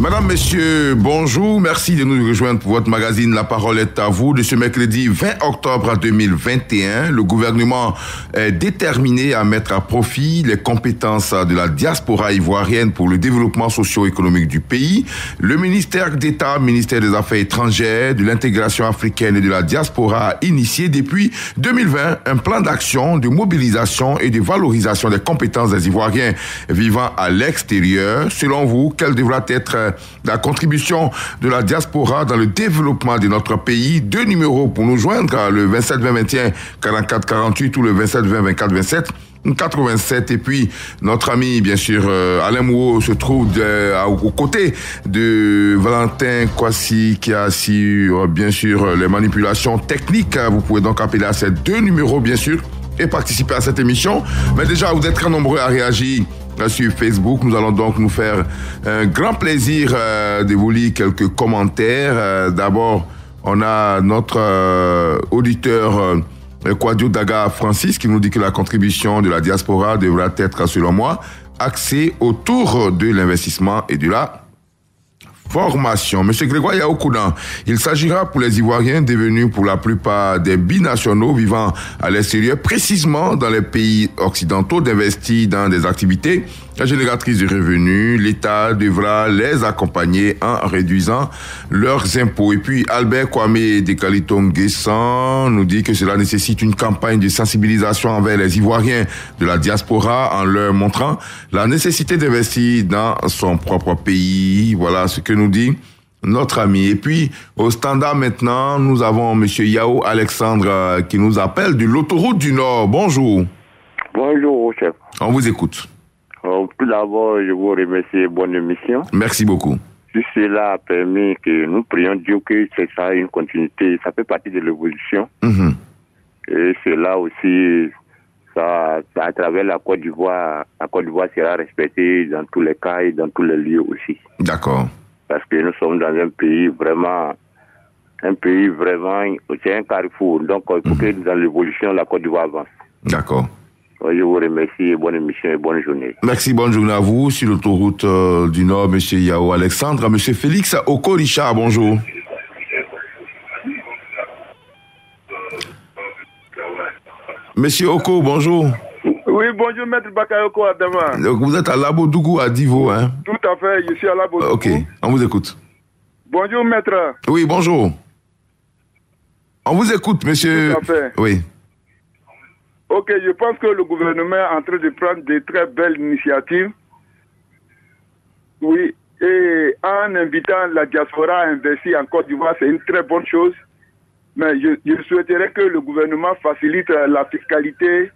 Madame, Messieurs, bonjour. Merci de nous rejoindre pour votre magazine La Parole est à vous. De ce mercredi 20 octobre 2021, le gouvernement est déterminé à mettre à profit les compétences de la diaspora ivoirienne pour le développement socio-économique du pays. Le ministère d'État, ministère des Affaires étrangères, de l'intégration africaine et de la diaspora a initié depuis 2020 un plan d'action de mobilisation et de valorisation des compétences des Ivoiriens vivant à l'extérieur. Selon vous, quelle devra être la contribution de la diaspora dans le développement de notre pays? Deux numéros pour nous joindre, le 27 20 21 44 48 ou le 27 20 24 27 87. Et puis notre ami bien sûr Alain Mouo se trouve aux côtés de Valentin Kwasi qui assure bien sûr les manipulations techniques. Vous pouvez donc appeler à ces deux numéros bien sûr et participer à cette émission. Mais déjà vous êtes très nombreux à réagir sur Facebook. Nous allons donc nous faire un grand plaisir de vous lire quelques commentaires. D'abord, on a notre auditeur Kwadio Daga Francis qui nous dit que la contribution de la diaspora devra être, selon moi, axée autour de l'investissement et de la formation. Monsieur Grégoire Yaoukoudan, il s'agira pour les Ivoiriens devenus pour la plupart des binationaux vivant à l'extérieur, précisément dans les pays occidentaux, d'investir dans des activités génératrices de revenus. L'État devra les accompagner en réduisant leurs impôts. Et puis Albert Kwame de Kaliton-Guessan nous dit que cela nécessite une campagne de sensibilisation envers les Ivoiriens de la diaspora en leur montrant la nécessité d'investir dans son propre pays. Voilà ce que nous dit notre ami. Et puis, au standard maintenant, nous avons monsieur Yao Alexandre qui nous appelle de l'autoroute du Nord. Bonjour. Bonjour, chef. On vous écoute. Tout d'abord, je vous remercie. Bonne émission. Merci beaucoup. Tout cela a permis que nous prions Dieu que c'est ça une continuité. Ça fait partie de l'évolution. Et cela aussi, ça, à travers la Côte d'Ivoire sera respectée dans tous les cas et dans tous les lieux aussi. D'accord. Parce que nous sommes dans un pays vraiment, c'est un carrefour. Donc, il faut que dans l'évolution, la Côte d'Ivoire avance. D'accord. Je vous remercie, bonne émission et bonne journée. Merci, bonne journée à vous. Sur l'autoroute du Nord, monsieur Yao Alexandre. Monsieur Félix Oko Richard, bonjour. Monsieur Oko, bonjour. Oui, bonjour, maître Bakayoko Adama. Donc, vous êtes à Labodougou, à Divo, hein? Tout à fait, je suis à Labodougou. Ok, on vous écoute. Bonjour, maître. Oui, bonjour. On vous écoute, monsieur. Tout à fait. Oui. Ok, je pense que le gouvernement est en train de prendre de très belles initiatives. Oui, et en invitant la diaspora à investir en Côte d'Ivoire, c'est une très bonne chose. Mais je souhaiterais que le gouvernement facilite la fiscalité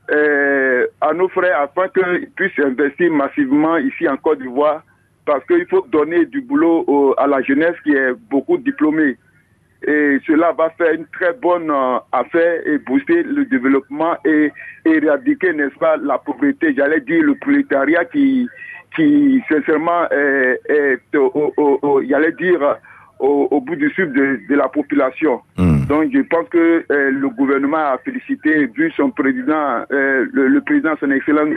à nos frères afin qu'ils puissent investir massivement ici en Côte d'Ivoire, parce qu'il faut donner du boulot à la jeunesse qui est beaucoup diplômée. Et cela va faire une très bonne affaire et booster le développement et éradiquer, n'est-ce pas, la pauvreté. J'allais dire le prolétariat qui sincèrement est j'allais dire, au bout du souffle de la population. Donc je pense que le gouvernement a félicité, vu son président, le président, son excellence,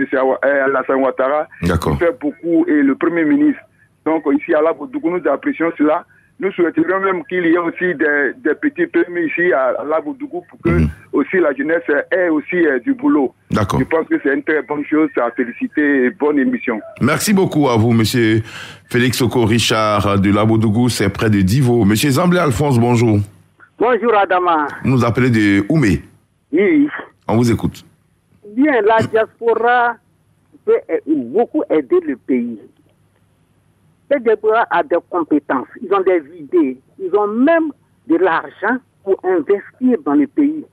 Alassane Ouattara, qui fait beaucoup, et le premier ministre. Donc ici à Labodougou, nous apprécions cela. Nous souhaiterions même qu'il y ait aussi des petits permis ici à Labodougou pour que aussi la jeunesse ait aussi du boulot. D'accord. Je pense que c'est une très bonne chose à féliciter et bonne émission. Merci beaucoup à vous, monsieur Félix Oko Richard de Labodougou, c'est près de Divo. Monsieur Zamblé Alphonse, bonjour. Bonjour Adama. Vous nous appelez de Oumé. Oui. On vous écoute. Bien, la diaspora peut beaucoup aider le pays. Les diaspora a des compétences, ils ont des idées, ils ont même de l'argent pour investir dans le pays.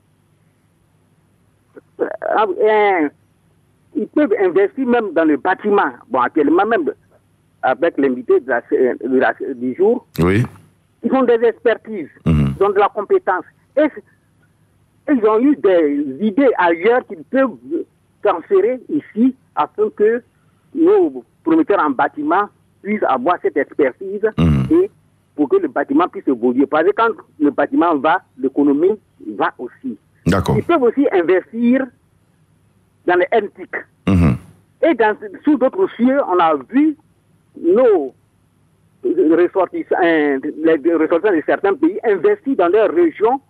Ils peuvent investir même dans le bâtiment. Bon, actuellement même, avec l'invité du jour, oui. Ils ont des expertises, ils ont de la compétence. Et ils ont eu des idées ailleurs qu'ils peuvent transférer ici afin que nos promoteurs en bâtiment puissent avoir cette expertise et pour que le bâtiment puisse évoluer. Parce que quand le bâtiment va, l'économie va aussi. D'accord. Ils peuvent aussi investir dans les NTIC. Et sous d'autres cieux, on a vu nos ressortissants de certains pays investissent dans leurs régions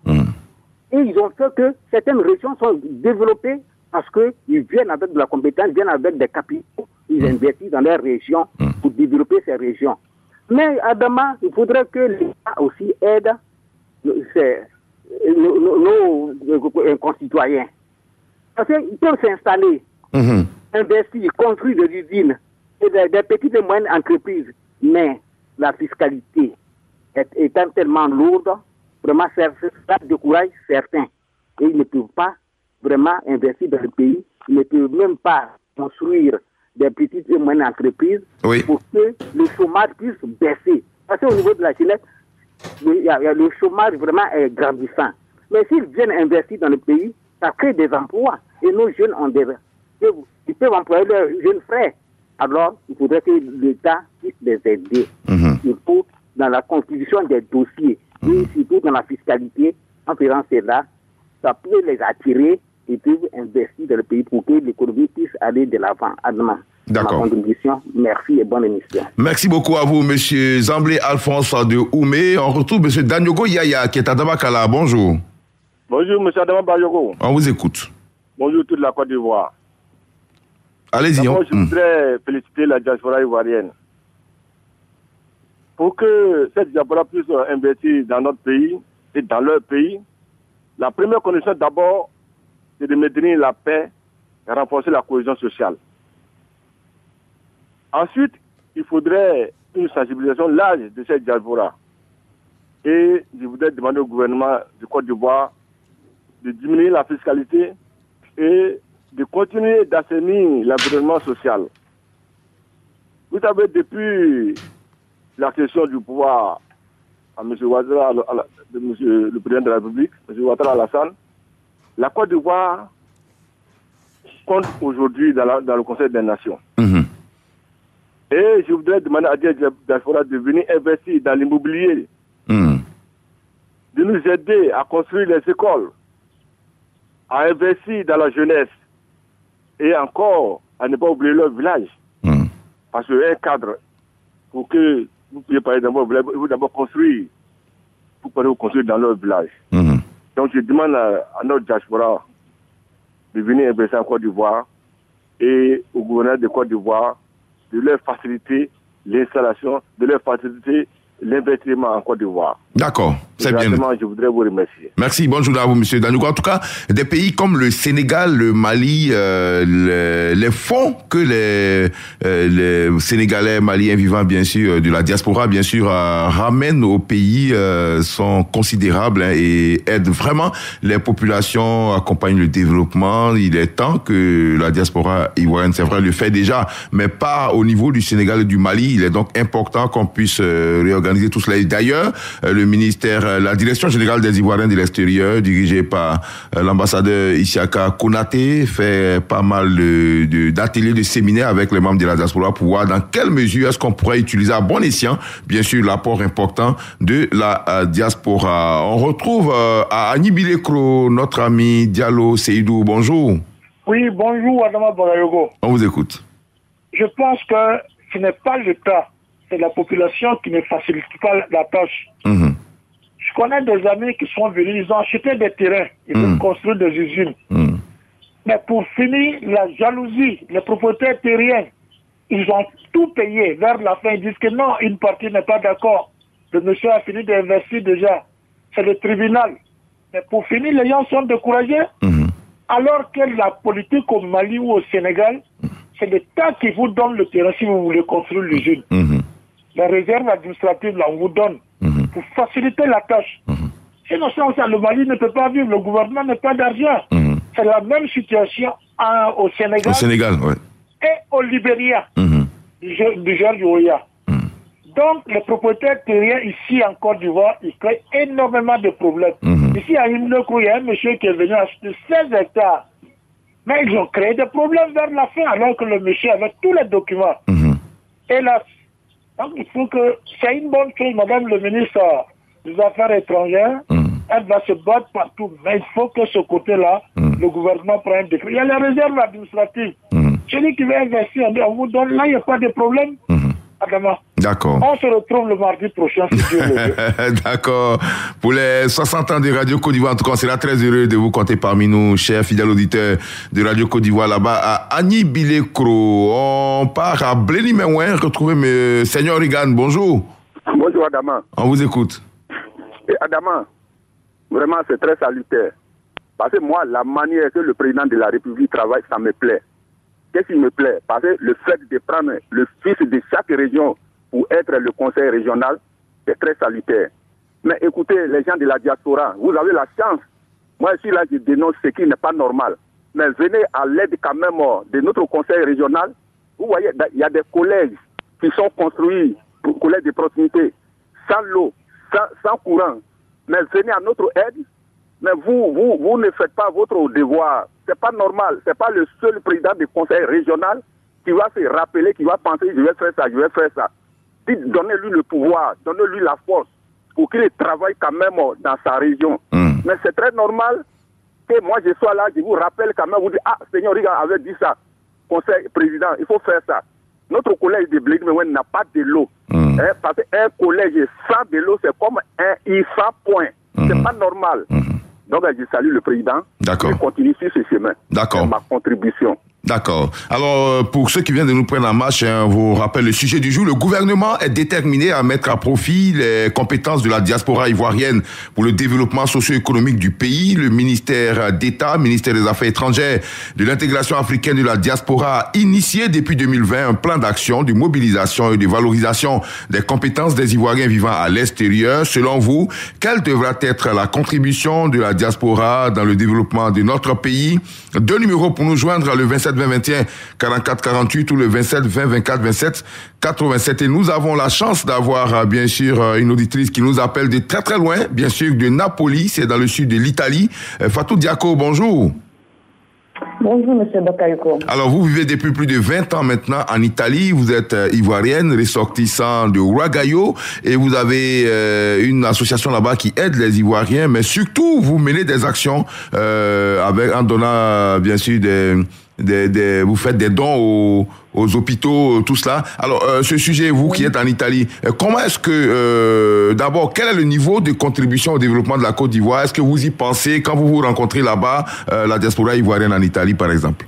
et ils ont fait que certaines régions sont développées parce qu'ils viennent avec de la compétence, viennent avec des capitaux, ils investissent dans leurs régions pour développer ces régions. Mais Adama, il faudrait que l'État aussi aide nos concitoyens. Parce qu'ils peuvent s'installer, investir, construire des usines et des petites et moyennes entreprises. Mais la fiscalité étant tellement lourde, vraiment, ça décourage certains. Et ils ne peuvent pas vraiment investir dans le pays. Ils ne peuvent même pas construire des petites et moyennes entreprises pour que le chômage puisse baisser. Parce qu'au niveau de la jeunesse, le chômage vraiment est grandissant. Mais s'ils viennent investir dans le pays, ça crée des emplois. Et nos jeunes ils peuvent employer leurs jeunes frères. Alors, il faudrait que l'État puisse les aider. Il faut, dans la constitution des dossiers, et surtout dans la fiscalité, en faisant cela, ça peut les attirer et peuvent investir dans le pays pour que l'économie puisse aller de l'avant. À demain. D'accord. Ma contribution. Merci et bonne émission. Merci beaucoup à vous, M. Zamblé Alphonse de Oumé. On retrouve M. Danyogo Yaya qui est à Dabakala. Bonjour. Bonjour, M. Adama Bayogo. On vous écoute. Bonjour, toute la Côte d'Ivoire. Allez-y. D'abord, je voudrais féliciter la diaspora ivoirienne. Pour que cette diaspora puisse investir dans notre pays et dans leur pays, la première condition d'abord, c'est de maintenir la paix et renforcer la cohésion sociale. Ensuite, il faudrait une sensibilisation large de cette diaspora. Et je voudrais demander au gouvernement de Côte d'Ivoire de diminuer la fiscalité et de continuer d'assainir l'environnement social. Vous savez, depuis l'accession du pouvoir à M. Ouattara, le président de la République, M. Ouattara Alassane, la Côte d'Ivoire compte aujourd'hui dans le Conseil des Nations. Et je voudrais demander à diaspora de venir investir dans l'immobilier, de nous aider à construire les écoles, à investir dans la jeunesse et encore à ne pas oublier leur village. Parce qu'un cadre, pour que vous puissiez parler d'abord, il faut d'abord construire, pour pouvoir construire dans leur village. Donc je demande à notre diaspora de venir investir en Côte d'Ivoire et au gouverneur de Côte d'Ivoire de leur faciliter l'installation, de leur faciliter l'investissement en Côte d'Ivoire. D'accord, c'est bien. Je voudrais vous remercier. Merci, bonne journée à vous, M. Danouko. En tout cas, des pays comme le Sénégal, le Mali, les fonds que les Sénégalais, Maliens vivant, bien sûr, de la diaspora, bien sûr, ramènent au pays sont considérables et aident vraiment les populations, accompagnent le développement. Il est temps que la diaspora ivoirienne, c'est vrai, le fait déjà, mais pas au niveau du Sénégal et du Mali. Il est donc important qu'on puisse réorganiser tout cela. Et d'ailleurs, le ministère, la direction générale des Ivoiriens de l'extérieur, dirigée par l'ambassadeur Isiaka Konaté, fait pas mal d'ateliers, de séminaires avec les membres de la diaspora pour voir dans quelle mesure est-ce qu'on pourrait utiliser à bon escient, bien sûr, l'apport important de la diaspora. On retrouve à Anibilekro notre ami Diallo Seydou. Bonjour. Oui, bonjour Adama Barayogo. On vous écoute. Je pense que ce n'est pas le cas. C'est la population qui ne facilite pas la tâche. Je connais des amis qui sont venus, ils ont acheté des terrains, ils ont construit des usines. Mais pour finir, la jalousie, les propriétaires terriens, ils ont tout payé. Vers la fin, ils disent que non, une partie n'est pas d'accord. Le monsieur a fini d'investir déjà. C'est le tribunal. Mais pour finir, les gens sont découragés. Alors que la politique au Mali ou au Sénégal, c'est l'État qui vous donne le terrain si vous voulez construire l'usine. La réserve administrative, là, on vous donne pour faciliter la tâche. Sinon, ça, le Mali ne peut pas vivre, le gouvernement n'a pas d'argent. C'est la même situation au Sénégal. Au Sénégal, oui. Et au Libéria, du Georges Weah. Donc, les propriétaires terriens ici en Côte d'Ivoire, ils créent énormément de problèmes. Ici à Imleko, il y a un monsieur qui est venu acheter 16 hectares. Mais ils ont créé des problèmes vers la fin, alors que le monsieur avait tous les documents. Hélas. Donc, il faut que... C'est une bonne chose, Madame le ministre des Affaires étrangères. Elle va se battre partout. Mais il faut que ce côté-là, le gouvernement prenne des... Il y a les réserves administratives. Celui qui veut investir, on vous donne... Là, il n'y a pas de problème. Adama. D'accord. On se retrouve le mardi prochain, si Dieu le veut. D'accord. Pour les 60 ans de Radio Côte d'Ivoire, en tout cas, on sera très heureux de vous compter parmi nous, chers fidèles auditeurs de Radio Côte d'Ivoire, là-bas à Annie Bilekro. On part à Blény-Menouin, retrouver M. Seigneur Rigan. Bonjour. Bonjour Adama. On vous écoute. Et Adama, vraiment c'est très salutaire. Parce que moi, la manière que le président de la République travaille, ça me plaît. Qu'est-ce qui me plaît? Parce que le fait de prendre le fils de chaque région pour être le conseil régional, c'est très salutaire. Mais écoutez, les gens de la diaspora, vous avez la chance. Moi, je suis là, je dénonce ce qui n'est pas normal. Mais venez à l'aide quand même de notre conseil régional. Vous voyez, il y a des collèges qui sont construits, collèges de proximité, sans l'eau, sans courant. Mais venez à notre aide. Mais vous ne faites pas votre devoir. C'est pas normal. C'est pas le seul président du conseil régional qui va se rappeler, qui va penser, je vais faire ça, je vais faire ça. Donnez-lui le pouvoir, donnez-lui la force pour qu'il travaille quand même dans sa région. Mais c'est très normal que moi je sois là, je vous rappelle quand même, vous dites, ah, Seigneur Riga avait dit ça, conseil président, il faut faire ça. Notre collège de Blény-Menouin n'a pas de l'eau. Parce qu'un collège sans de l'eau, c'est comme un IFA point. C'est pas normal. Donc, je salue le président. D'accord. Je continue sur ce chemin. D'accord. C'est ma contribution. D'accord. Alors, pour ceux qui viennent de nous prendre en marche, vous rappelle le sujet du jour. Le gouvernement est déterminé à mettre à profit les compétences de la diaspora ivoirienne pour le développement socio-économique du pays. Le ministère d'État, ministère des Affaires étrangères, de l'intégration africaine de la diaspora a initié depuis 2020 un plan d'action de mobilisation et de valorisation des compétences des Ivoiriens vivant à l'extérieur. Selon vous, quelle devra être la contribution de la diaspora dans le développement de notre pays? 2 numéros pour nous joindre, le 27 20 21 44 48 ou le 27 20 24 27 87. Et nous avons la chance d'avoir bien sûr une auditrice qui nous appelle de très très loin, bien sûr de Napoli, c'est dans le sud de l'Italie. Fatou Diako, bonjour. Bonjour, monsieur Bakayoko. Alors, vous vivez depuis plus de 20 ans maintenant en Italie. Vous êtes ivoirienne, ressortissant de Ouagayo, et vous avez une association là-bas qui aide les Ivoiriens, mais surtout, vous menez des actions en donnant, bien sûr, vous faites des dons aux hôpitaux, tout cela. Alors, ce sujet, vous qui êtes en Italie, comment est-ce que, d'abord, quel est le niveau de contribution au développement de la Côte d'Ivoire? Est-ce que vous y pensez quand vous vous rencontrez là-bas, la diaspora ivoirienne en Italie, par exemple?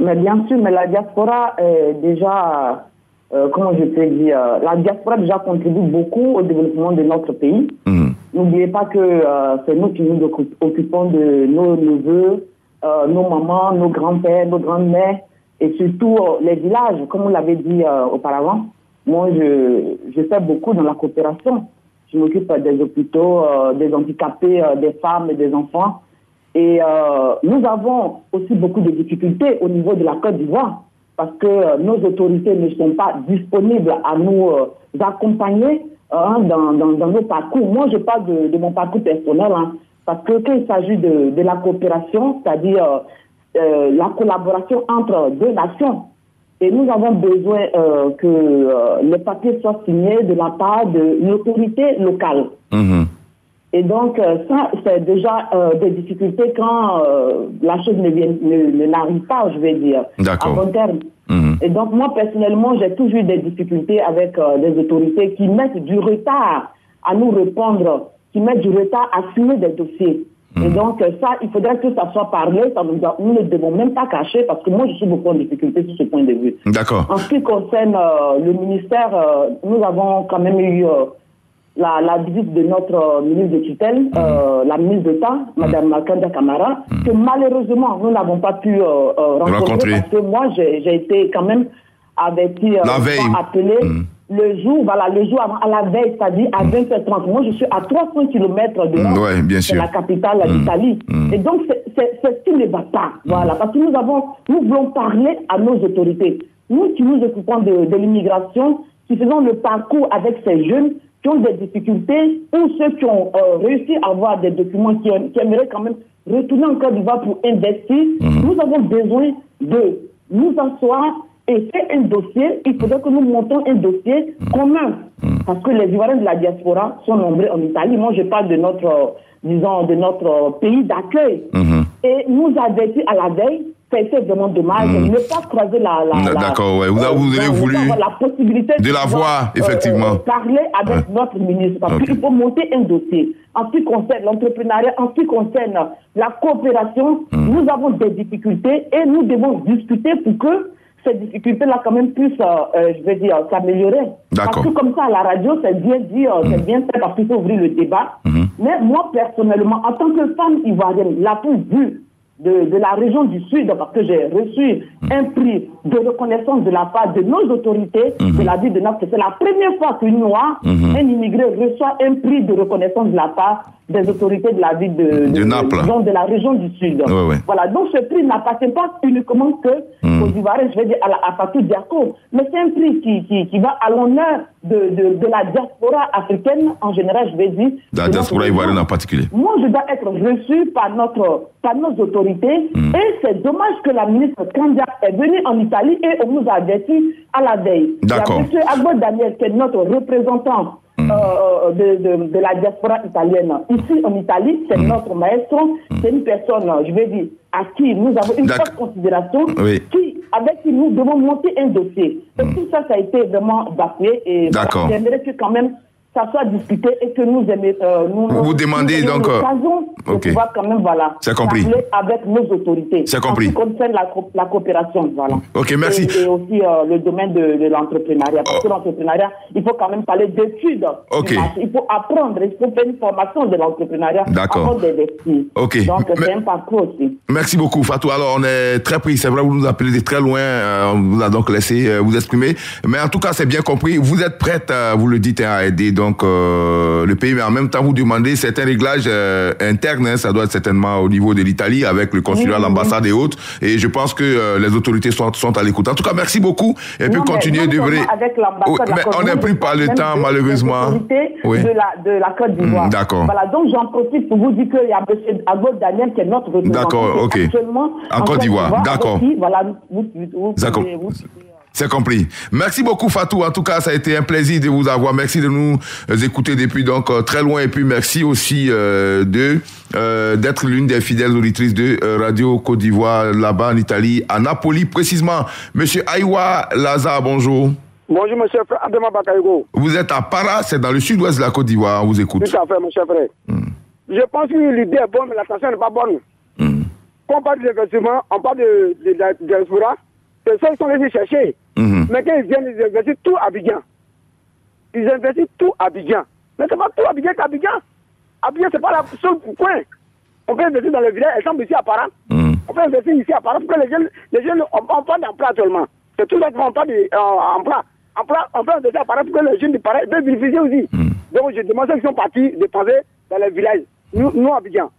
Mais bien sûr, mais la diaspora est déjà, comment je peux dire, la diaspora déjà contribue beaucoup au développement de notre pays. N'oubliez pas que c'est nous qui nous occupons de nos neveux, nos mamans, nos grands-pères, nos grandes-mères, et surtout les villages, comme on l'avait dit auparavant. Moi, je fais beaucoup dans la coopération. Je m'occupe des hôpitaux, des handicapés, des femmes et des enfants. Et nous avons aussi beaucoup de difficultés au niveau de la Côte d'Ivoire, parce que nos autorités ne sont pas disponibles à nous accompagner dans nos parcours. Moi, je parle de mon parcours personnel, parce que quand il s'agit de la coopération, c'est-à-dire la collaboration entre deux nations, et nous avons besoin que les papiers soient signés de la part de l'autorité locale. Et donc, ça, c'est déjà des difficultés quand la chose n'arrive pas, je vais dire, à bon terme. Et donc, moi, personnellement, j'ai toujours des difficultés avec des autorités qui mettent du retard à nous répondre, qui mettent du retard à signer des dossiers. Et donc, ça, il faudrait que ça soit parlé, nous ne devons même pas cacher, parce que moi, je suis beaucoup en difficulté sur ce point de vue. D'accord. En ce qui concerne le ministère, nous avons quand même eu la visite de notre ministre de tutelle, la ministre d'État, Mme Kanda Kamara, que malheureusement, nous n'avons pas pu rencontrer, parce que moi, j'ai été quand même averti, appelé le jour avant, à la veille, c'est-à-dire à 20h30. Moi, je suis à 300 km de là, la capitale d'Italie. Et donc, c'est ce qui ne va pas. Voilà, parce que nous voulons parler à nos autorités. Nous qui nous occupons de l'immigration, qui faisons le parcours avec ces jeunes qui ont des difficultés, ou ceux qui ont réussi à avoir des documents, qui aimeraient quand même retourner en Côte d'Ivoire pour investir, nous avons besoin de nous asseoir et faire un dossier. Il faudrait que nous montons un dossier commun, parce que les Ivoiriens de la diaspora sont nombreux en Italie. Moi, je parle de notre pays d'accueil. Et nous avertir à la veille ça a été vraiment dommage. Ne pas croiser D'accord, ouais. Vous avez voulu la possibilité de la voir, effectivement. Parler avec notre ministre, parce qu'il faut monter un dossier. En ce qui concerne l'entrepreneuriat, en ce qui concerne la coopération, nous avons des difficultés et nous devons discuter pour que ces difficultés-là quand même puissent, s'améliorer. Parce que comme ça, à la radio, c'est bien dit, c'est bien fait parce qu'il faut ouvrir le débat. Mais moi, personnellement, en tant que femme ivoirienne, la plus vue de la région du Sud, parce que j'ai reçu un prix de reconnaissance de la part de nos autorités de la ville de Naples. C'est la première fois qu'une Noire, un immigré, reçoit un prix de reconnaissance de la part des autorités de la ville de Naples, donc de la région du Sud. Voilà, donc ce prix n'appartient pas uniquement que aux Ivoiriens, je vais dire à Fatou Diako, mais c'est un prix qui va à l'honneur de la diaspora africaine en général, je vais dire. La diaspora ivoirienne en particulier. Moi, je dois être reçu par nos autorités et c'est dommage que la ministre Kandia est venue en Italie et on nous a avertis à la veille. D'accord. Il y a M. Agbo Daniel qui est notre représentant de la diaspora italienne. Ici en Italie, c'est notre maestro, c'est une personne, je vais dire, à qui nous avons une forte considération, avec qui nous devons monter un dossier. Et tout ça, ça a été vraiment bafoué et voilà, j'aimerais que quand même ça soit discuté et que nous vous demandez donc de pouvoir quand même c'est compris parler avec nos autorités. C'est compris. En ce qui concerne la coopération, voilà. Ok, merci. Et aussi le domaine de l'entrepreneuriat. Parce que l'entrepreneuriat, il faut quand même parler d'études. Il faut apprendre, il faut faire une formation de l'entrepreneuriat avant d'investir. Donc c'est un parcours aussi. Merci beaucoup, Fatou. Alors on est très pris. C'est vrai, vous nous appelez de très loin. On vous a donc laissé vous exprimer. Mais en tout cas, c'est bien compris. Vous êtes prête, vous le dites, à aider donc le pays, mais en même temps vous demandez certains réglages internes, ça doit être certainement au niveau de l'Italie avec le consulat, l'ambassade et autres, et je pense que les autorités sont à l'écoute. En tout cas, merci beaucoup et puis continuez d'œuvrer. Mais on n'est plus par le temps malheureusement. De la Côte d'Ivoire. D'accord. Voilà, donc j'en profite pour vous dire qu'il y a M. Agbo Daniel qui est notre représentant actuellement en Côte d'Ivoire. D'accord. Voilà, D'accord. C'est compris. Merci beaucoup, Fatou. En tout cas, ça a été un plaisir de vous avoir. Merci de nous écouter depuis donc très loin. Et puis, merci aussi d'être l'une des fidèles auditrices de Radio Côte d'Ivoire, là-bas en Italie, à Napoli, précisément. Monsieur Aïwa Lazare, bonjour. Bonjour, monsieur frère Adama Bakayoko. Vous êtes à Para, c'est dans le sud-ouest de la Côte d'Ivoire. On vous écoute. Tout à fait, monsieur frère. Je pense que l'idée est bonne, mais l'attention n'est pas bonne. Quand on parle d'investissement, on parle de diaspora. C'est ça qu'ils sont laissés chercher. Mais quand ils viennent, ils investissent tout à Abidjan. Ils investissent tout à Abidjan. Mais c'est pas tout Abidjan qu'Abidjan. Abidjan, c'est pas la seule coin. On peut investir dans le village, exemple ici à Para. On peut investir ici à Para pour que les jeunes on parle d'emploi actuellement. C'est tout ça qu'on parle d'emploi. On peut investir à Para pour que les jeunes de Para peuvent bénéficier aussi. Donc je demande ceux qui sont partis dépenser dans les villages. Nous à Abidjan.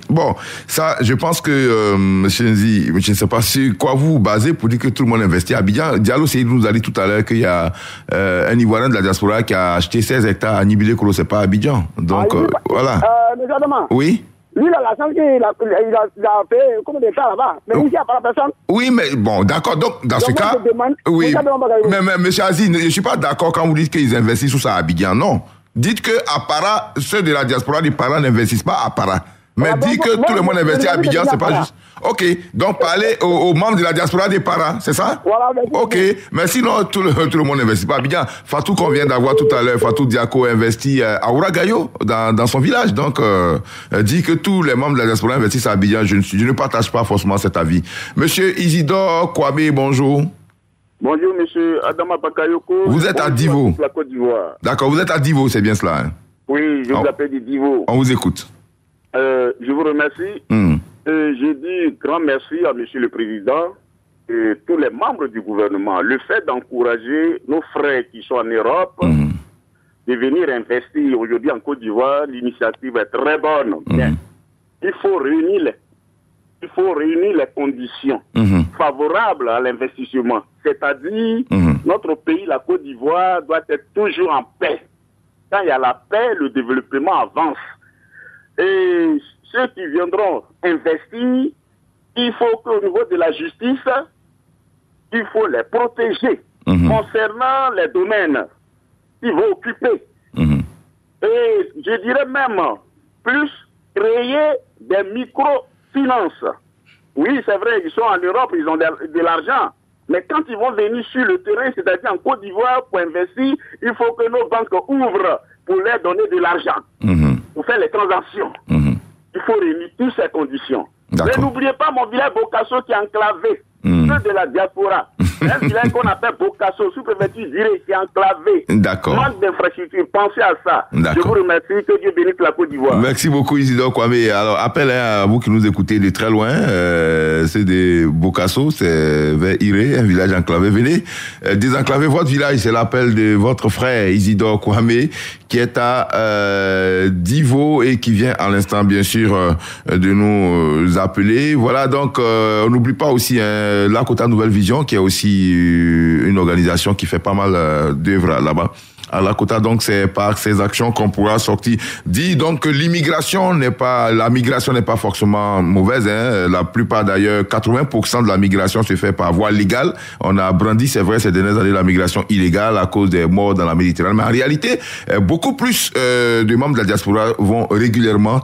Bon, ça, je pense que, monsieur Nzi, je ne sais pas sur quoi vous basez pour dire que tout le monde investit à Abidjan. Diallo Seydou nous a dit tout à l'heure qu'il y a un Ivoirien de la diaspora qui a acheté 16 hectares à Nibilé-Kolo, c'est pas à Abidjan. Donc, voilà. Mais Adama, oui. Lui, il a la chance qu'il a fait comme des tas là-bas. Mais ici, il n'y a pas la personne. Oui, mais bon, d'accord. Donc, dans ce cas. Oui. Mais monsieur Aziz, je ne suis pas d'accord quand vous dites qu'ils investissent tout ça à Abidjan. Non. Dites que à Para, ceux de la diaspora des Para n'investissent pas à Para. Mais dire que tout le monde investit à Abidjan, c'est pas juste. Ok, donc parlez aux membres de la diaspora des Para, c'est ça? Voilà. Ok, mais sinon tout le monde n'investit pas à Abidjan. Fatou qu'on vient d'avoir tout à l'heure, Fatou Diako investit à Ouragayo, dans son village. Donc, dit que tous les membres de la diaspora investissent à Abidjan, je ne partage pas forcément cet avis. Monsieur Isidore Kwame, bonjour. Bonjour, monsieur Adama Bakayoko. Vous êtes à Divo. La Côte d'Ivoire. D'accord, vous êtes à Divo, c'est bien cela. Hein? Oui, je vous appelle du Divo. On vous écoute. Je vous remercie. Je dis grand merci à monsieur le président et tous les membres du gouvernement. Le fait d'encourager nos frères qui sont en Europe de venir investir aujourd'hui en Côte d'Ivoire, l'initiative est très bonne. Il faut réunir les conditions favorables à l'investissement. C'est-à-dire, notre pays, la Côte d'Ivoire, doit être toujours en paix. Quand il y a la paix, le développement avance. Et ceux qui viendront investir, il faut qu'au niveau de la justice, il faut les protéger concernant les domaines qu'ils vont occuper. Et je dirais même plus créer des microfinances Oui, c'est vrai, ils sont en Europe, ils ont de l'argent. Mais quand ils vont venir sur le terrain, c'est-à-dire en Côte d'Ivoire, pour investir, il faut que nos banques ouvrent pour leur donner de l'argent, pour faire les transactions. Il faut réunir toutes ces conditions. Mais n'oubliez pas mon village Bokasso qui est enclavé, ceux de la diaspora. Un village qu'on appelle Bokasso, sous-préfecture Ziré, qui est enclavé. D'accord. Manque d'infrastructure, pensez à ça. Je vous remercie, que Dieu bénisse la Côte d'Ivoire. Merci beaucoup Isidore Kwame. Alors, appel à vous qui nous écoutez de très loin, c'est de Bokasso, c'est vers Iré, un village enclavé. Venez désenclaver votre village, c'est l'appel de votre frère Isidore Kwame, qui est à Divo et qui vient à l'instant, bien sûr, de nous appeler. Voilà, donc, on n'oublie pas aussi Lakota Nouvelle Vision, qui est aussi une organisation qui fait pas mal d'œuvres là-bas. À Lakota, donc, c'est par ces actions qu'on pourra sortir. Dit donc que la migration n'est pas forcément mauvaise, hein. La plupart d'ailleurs, 80% de la migration se fait par voie légale. On a brandi, c'est vrai, ces dernières années, la migration illégale à cause des morts dans la Méditerranée. Mais en réalité, beaucoup plus de membres de la diaspora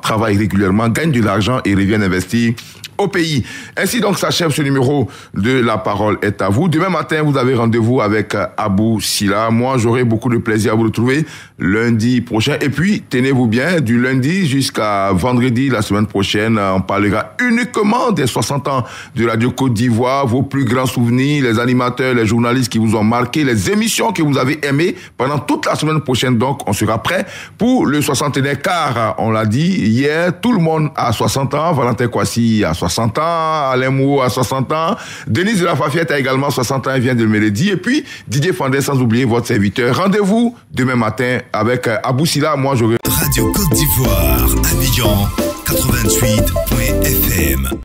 travaillent régulièrement, gagnent de l'argent et reviennent investir au pays. Ainsi donc s'achève ce numéro de La Parole est à vous. Demain matin, vous avez rendez-vous avec Abou Sila. Moi, j'aurai beaucoup de plaisir à vous retrouver lundi prochain. Et puis, tenez-vous bien, du lundi jusqu'à vendredi la semaine prochaine, on parlera uniquement des 60 ans de Radio Côte d'Ivoire, vos plus grands souvenirs, les animateurs, les journalistes qui vous ont marqué, les émissions que vous avez aimées pendant toute la semaine prochaine. Donc, on sera prêt pour le 60e, car on l'a dit hier, tout le monde a 60 ans. Valentin Kwasi a 60 ans, Alain Mou a 60 ans, Denise de la Fafiette a également 60 ans, il vient de me le dire, et puis Didier Fandé, sans oublier votre serviteur. Rendez-vous demain matin avec Abou Sila. Moi, j'aurai... Radio Côte d'Ivoire, Abidjan, 88.fm.